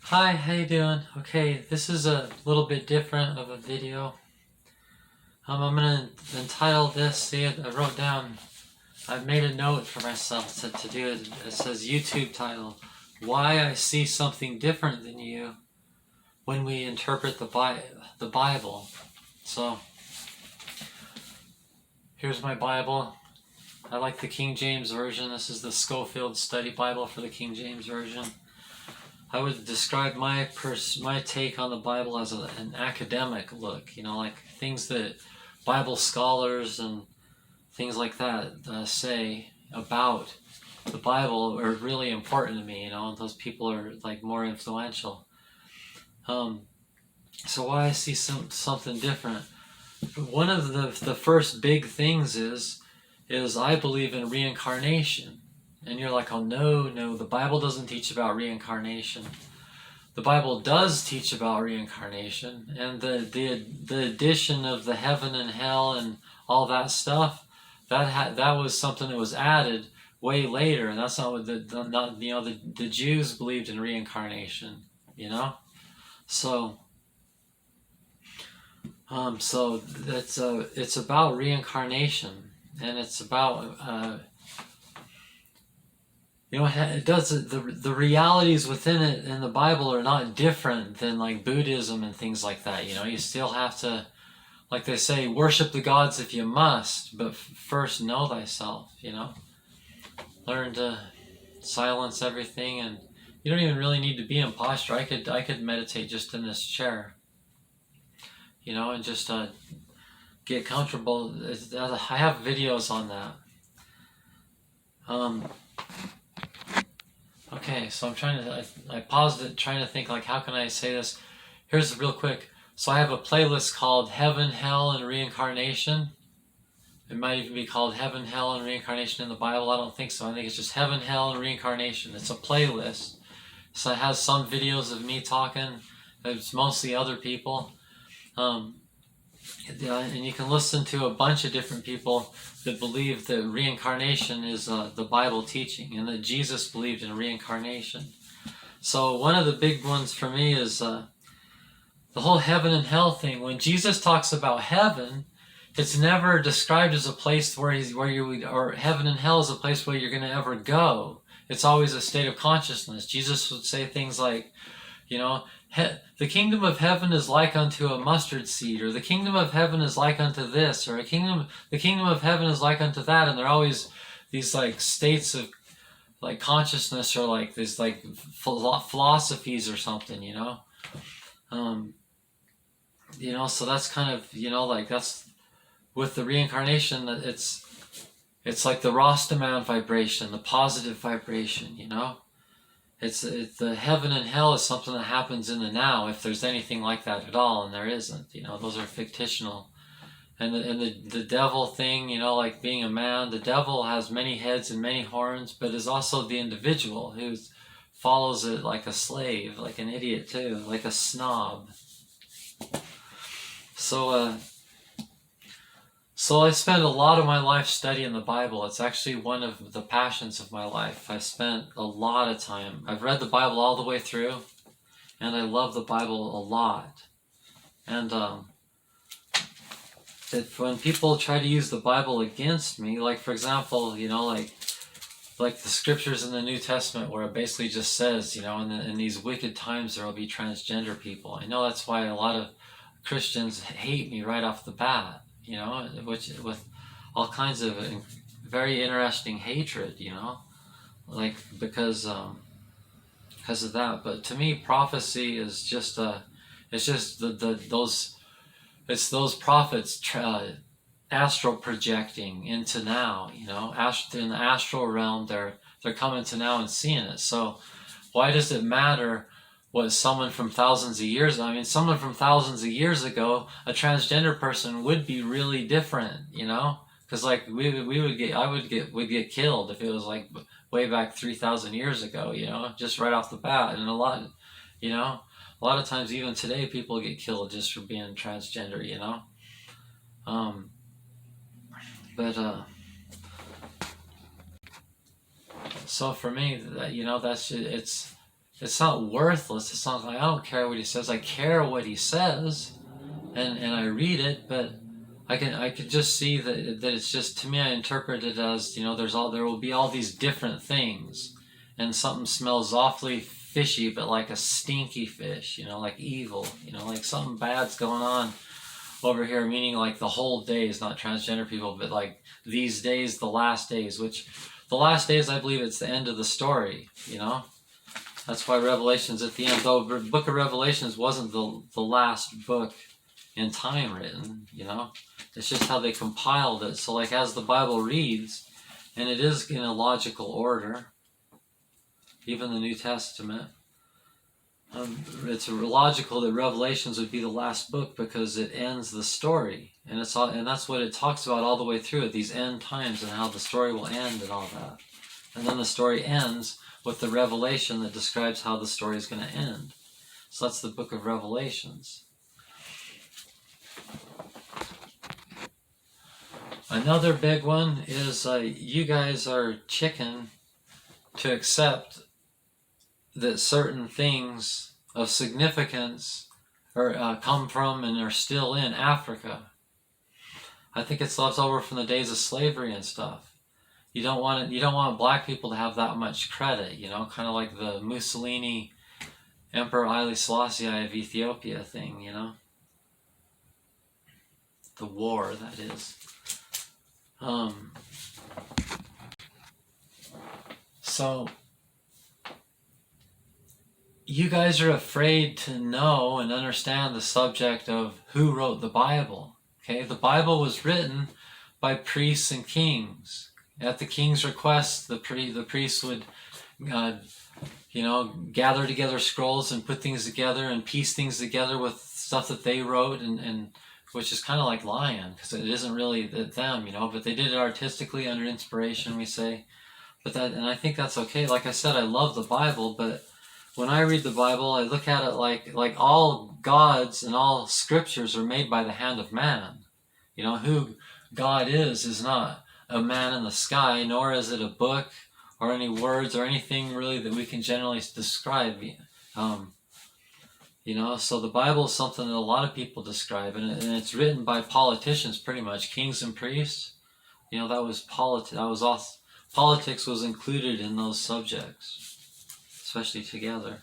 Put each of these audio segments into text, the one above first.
Hi, how you doing? Okay, this is a little bit different of a video. I'm gonna entitle this. See, I wrote down. I made a note for myself to do it. It says YouTube title: Why I see something different than you when we interpret the Bible. So here's my Bible. I like the King James version. This is the Scofield Study Bible for the King James version. I would describe my take on the Bible as an academic look, like things that Bible scholars and things like that say about the Bible are really important to me, and those people are like more influential. So why I see something different. One of the first big things is I believe in reincarnation. And you're like, oh no, the Bible doesn't teach about reincarnation. The Bible does teach about reincarnation, and the addition of the heaven and hell and all that stuff, that was something that was added way later, and that's not what the Jews believed in reincarnation, you know. So so that's it's about reincarnation, and it's about it does the realities within it in the Bible are not different than like Buddhism and things like that. You still have to, like they say, worship the gods if you must, but first know thyself. Learn to silence everything, and you don't even really need to be in posture. I could meditate just in this chair, and just get comfortable. I have videos on that. Okay, so I paused it trying to think, like, how can I say this? Here's real quick. So I have a playlist called Heaven, Hell, and Reincarnation. It might even be called Heaven, Hell, and Reincarnation in the Bible. I don't think so. I think it's just Heaven, Hell, and Reincarnation. It's a playlist. So it has some videos of me talking. It's mostly other people. And you can listen to a bunch of different people that believe that reincarnation is the Bible teaching, and that Jesus believed in reincarnation. So one of the big ones for me is the whole heaven and hell thing. When Jesus talks about heaven, it's never described as a place or heaven and hell is a place where you're going to ever go. It's always a state of consciousness. Jesus would say things like, the kingdom of heaven is like unto a mustard seed, or the kingdom of heaven is like unto this, or the kingdom of heaven is like unto that, and they're always these like states of like consciousness, or like these like philosophies or something, so that's kind of, like that's with the reincarnation, that it's like the Rastaman vibration, the positive vibration, It's the heaven and hell is something that happens in the now, if there's anything like that at all, and there isn't. Those are fictional. And the devil thing, like being a man, the devil has many heads and many horns, but is also the individual who follows it like a slave, like an idiot too, like a snob. So I spend a lot of my life studying the Bible. It's actually one of the passions of my life. I spent a lot of time. I've read the Bible all the way through, and I love the Bible a lot. And when people try to use the Bible against me, like for example, like the scriptures in the New Testament where it basically just says, in these wicked times there will be transgender people. I know that's why a lot of Christians hate me right off the bat, which with all kinds of very interesting hatred, like because of that. But to me, prophecy is just it's just those prophets astral projecting into now, in the astral realm. They're coming to now and seeing it. So why does it matter what someone from thousands of years? I mean, someone from thousands of years ago, a transgender person would be really different, because like we'd get killed if it was like way back 3,000 years ago, just right off the bat. And a lot of times even today people get killed just for being transgender, but so for me, that that's it's it's not worthless. It's not like I don't care what he says. I care what he says, and I read it, but I could just see that it's just, to me, I interpret it as, there will be all these different things, and something smells awfully fishy, but like a stinky fish, like evil, like something bad's going on over here, meaning like the whole days, not transgender people, but like these days, the last days, which the last days, I believe it's the end of the story, That's why Revelation's at the end, though the book of Revelations wasn't the last book in time written, It's just how they compiled it. So like as the Bible reads, and it is in a logical order, even the New Testament, it's logical that Revelations would be the last book because it ends the story, and that's what it talks about all the way through it, these end times and how the story will end and all that. And then the story ends with the revelation that describes how the story is going to end. So that's the book of Revelations. Another big one is you guys are chicken to accept that certain things of significance come from and are still in Africa. I think it's left over from the days of slavery and stuff. You don't want black people to have that much credit, kind of like the Mussolini Emperor Haile Selassie of Ethiopia thing, the war, that is. So you guys are afraid to know and understand the subject of who wrote the Bible. Okay, the Bible was written by priests and kings. At the king's request, the priests would, gather together scrolls and put things together and piece things together with stuff that they wrote, and which is kind of like lying because it isn't really them, but they did it artistically under inspiration, we say. And I think that's okay. Like I said, I love the Bible, but when I read the Bible, I look at it like all gods and all scriptures are made by the hand of man. Who God is not a man in the sky, nor is it a book or any words or anything really that we can generally describe. So the Bible is something that a lot of people describe, and it's written by politicians pretty much, kings and priests. That was politics was included in those subjects, especially together.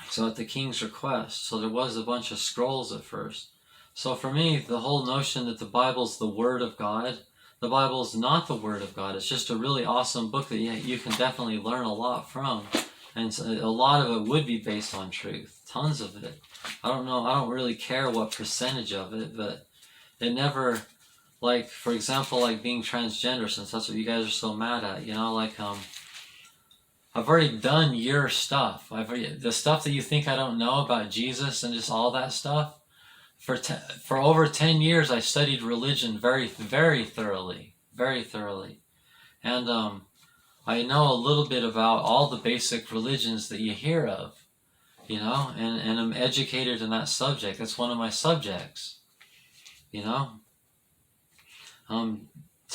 So at the king's request, so there was a bunch of scrolls at first. So for me, the whole notion that the Bible's the Word of God, the Bible's not the Word of God. It's just a really awesome book that you can definitely learn a lot from. And a lot of it would be based on truth. Tons of it. I don't know. I don't really care what percentage of it, but it never, like, for example, like being transgender, since that's what you guys are so mad at, I've already done your stuff. The stuff that you think I don't know about Jesus and just all that stuff. For over 10 years, I studied religion very, very thoroughly, and I know a little bit about all the basic religions that you hear of, and I'm educated in that subject. That's one of my subjects, To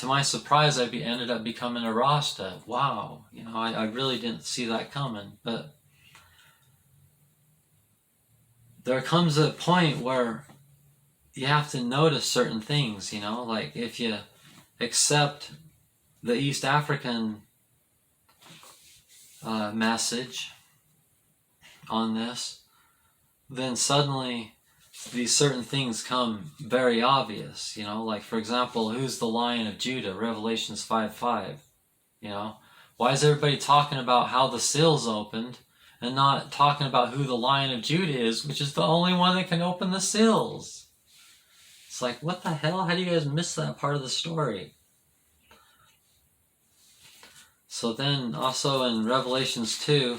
my surprise, I ended up becoming a Rasta. Wow, I really didn't see that coming, but there comes a point where you have to notice certain things, like if you accept the East African message on this, then suddenly these certain things come very obvious, like for example, who's the Lion of Judah, Revelations 5:5, why is everybody talking about how the seals opened and not talking about who the Lion of Judah is, which is the only one that can open the seals? It's like, what the hell? How do you guys miss that part of the story? So then also in Revelations 2,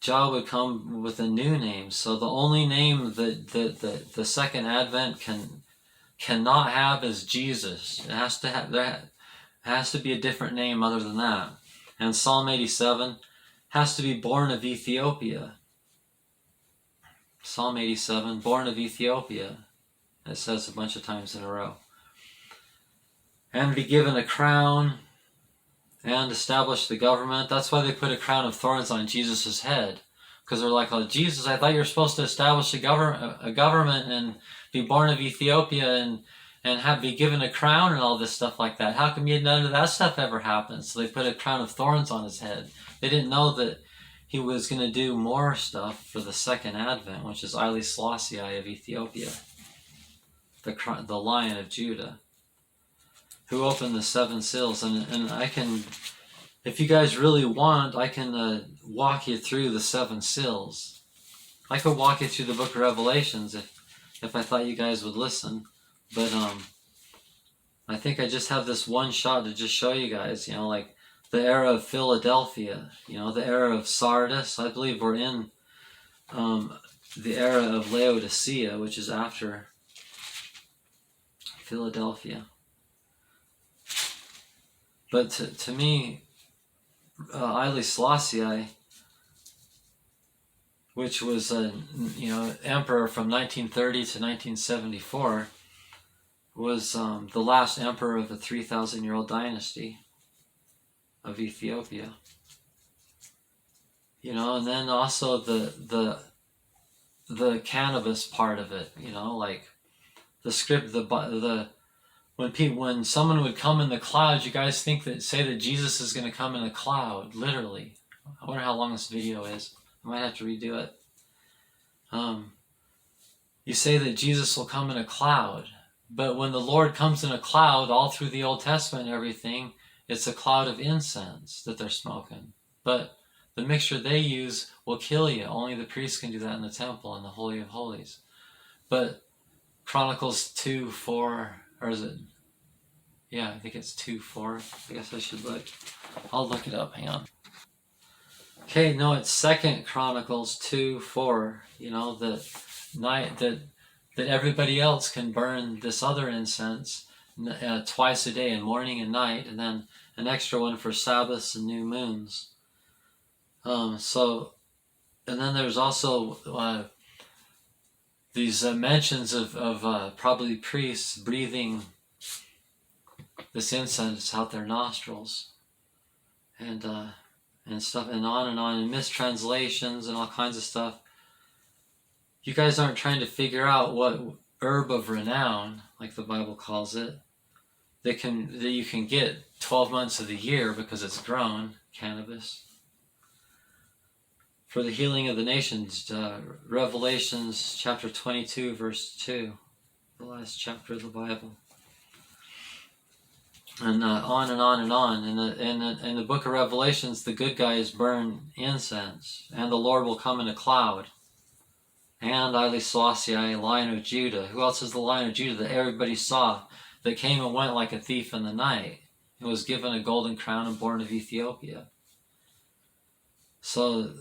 Jah would come with a new name. So the only name that the second advent cannot have is Jesus. It has to have that. Has to be a different name other than that. And Psalm 87 has to be born of Ethiopia. Psalm 87, born of Ethiopia. It says a bunch of times in a row. And be given a crown and established the government. That's why they put a crown of thorns on Jesus' head. Because they're like, oh, Jesus, I thought you were supposed to establish a government and be born of Ethiopia and be given a crown and all this stuff like that. How come none of that stuff ever happened? So they put a crown of thorns on his head. They didn't know that he was going to do more stuff for the second advent, which is Haile Selassie of Ethiopia, the Lion of Judah, who opened the 7 seals. And I can, if you guys really want, I can walk you through the 7 seals. I could walk you through the book of Revelations if I thought you guys would listen. But I think I just have this one shot to just show you guys, like the era of Philadelphia, the era of Sardis. I believe we're in the era of Laodicea, which is after Philadelphia. But to me, Haile Selassie, which was emperor from 1930 to 1974, was the last emperor of a 3,000-year-old dynasty of Ethiopia. And then also the cannabis part of it. Like the script, when someone would come in the clouds, you guys say that Jesus is going to come in a cloud, literally. I wonder how long this video is. I might have to redo it. You say that Jesus will come in a cloud, but when the Lord comes in a cloud, all through the Old Testament and everything, it's a cloud of incense that they're smoking. But the mixture they use will kill you. Only the priests can do that in the temple, in the Holy of Holies. But Chronicles 2:4, or is it? Yeah, I think it's 2:4. I guess I should look. I'll look it up. Hang on. Okay, no, it's 2 Chronicles 2:4. That everybody else can burn this other incense twice a day, in morning and night, and then an extra one for Sabbaths and new moons. And then there's also these mentions of probably priests breathing this incense out their nostrils, and stuff, and on, and mistranslations and all kinds of stuff. You guys aren't trying to figure out what herb of renown, like the Bible calls it, that you can get 12 months of the year because it's grown, cannabis, for the healing of the nations. Revelations chapter 22, verse 2, the last chapter of the Bible. And on and on and on. In the book of Revelations, the good guys burn incense, and the Lord will come in a cloud. And Haile Selassie, Lion of Judah. Who else is the Lion of Judah that everybody saw, that came and went like a thief in the night, and was given a golden crown and born of Ethiopia? So,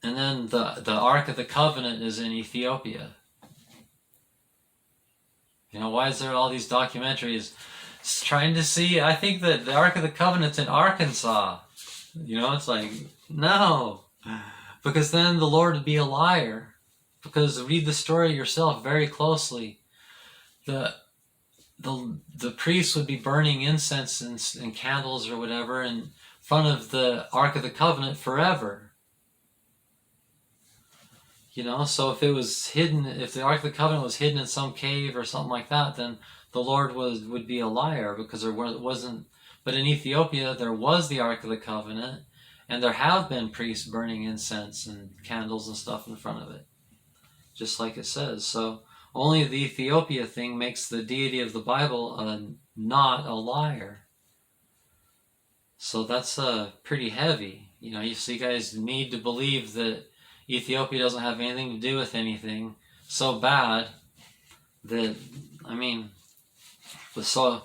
and then the Ark of the Covenant is in Ethiopia. Why is there all these documentaries trying to see? I think that the Ark of the Covenant's in Arkansas. It's like, no. Because then the Lord would be a liar. Because read the story yourself very closely. The priests would be burning incense and candles or whatever in front of the Ark of the Covenant forever. So if it was hidden, if the Ark of the Covenant was hidden in some cave or something like that, then the Lord would be a liar, because there wasn't. But in Ethiopia, there was the Ark of the Covenant, and there have been priests burning incense and candles and stuff in front of it, just like it says. So only the Ethiopia thing makes the deity of the Bible not a liar. So that's pretty heavy. So you guys need to believe that Ethiopia doesn't have anything to do with anything so bad that, so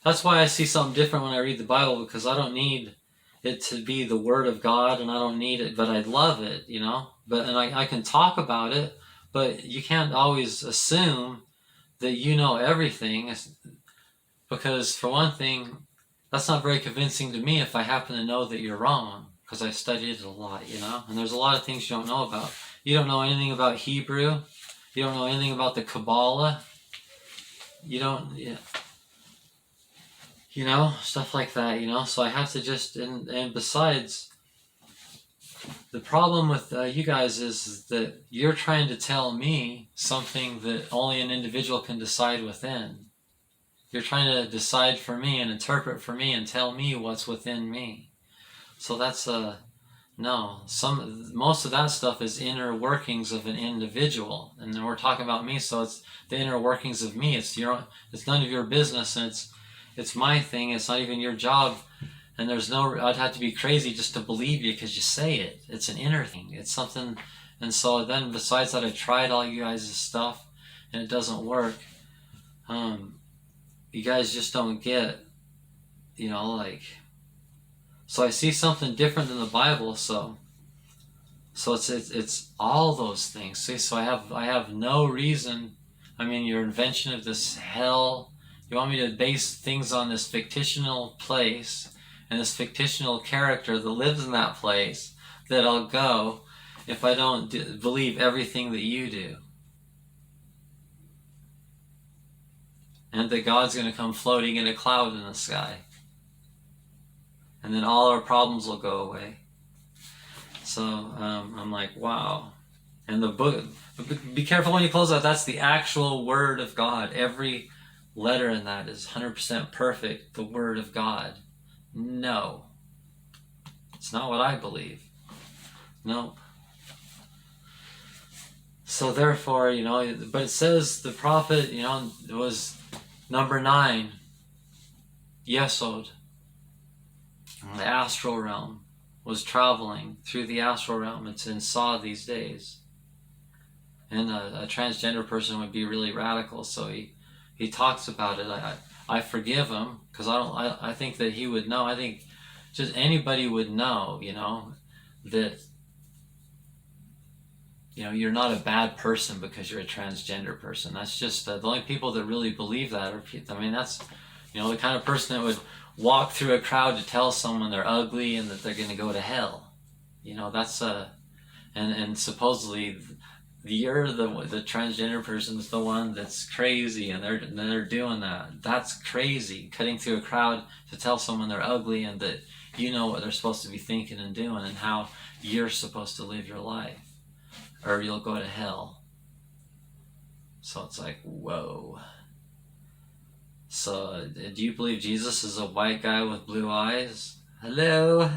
that's why I see something different when I read the Bible, because I don't need it to be the Word of God, and I don't need it, but I love it, But I can talk about it, but you can't always assume that you know everything, because for one thing, that's not very convincing to me if I happen to know that you're wrong, because I studied it a lot, And there's a lot of things you don't know about. You don't know anything about Hebrew. You don't know anything about the Kabbalah. You stuff like that, so I have to and besides, the problem with you guys is that you're trying to tell me something that only an individual can decide within. You're trying to decide for me and interpret for me and tell me what's within me. So that's no. Most of that stuff is inner workings of an individual, and then we're talking about me. So it's the inner workings of me. It's none of your business, and it's my thing. It's not even your job. And I'd have to be crazy just to believe you because you say it. It's an inner thing. It's something. And so then besides that, I tried all you guys' stuff and it doesn't work. You guys just don't get, so I see something different than the Bible. So it's all those things. See, so I have no reason. I mean, your invention of this hell, you want me to base things on this fictional place and this fictional character that lives in that place, that I'll go if I don't believe everything that you do. And that God's going to come floating in a cloud in the sky. And then all our problems will go away. So I'm like, wow. And the book, be careful when you close out, that's the actual Word of God. Every letter in that is 100% perfect, the Word of God. No. It's not what I believe. Nope. So therefore, but it says the prophet, it was number 9, Yesod, the astral realm, was traveling through the astral realm and saw these days. And a transgender person would be really radical, so he talks about it. I forgive him because I think that he would know. I think just anybody would know, that you're not a bad person because you're a transgender person. That's just the only people that really believe that are. That's the kind of person that would walk through a crowd to tell someone they're ugly and that they're going to go to hell. That's and supposedly you're the transgender person's the one that's crazy, and they're doing that. That's crazy, cutting through a crowd to tell someone they're ugly and that what they're supposed to be thinking and doing and how you're supposed to live your life, or you'll go to hell. So it's like, whoa. So do you believe Jesus is a white guy with blue eyes? Hello?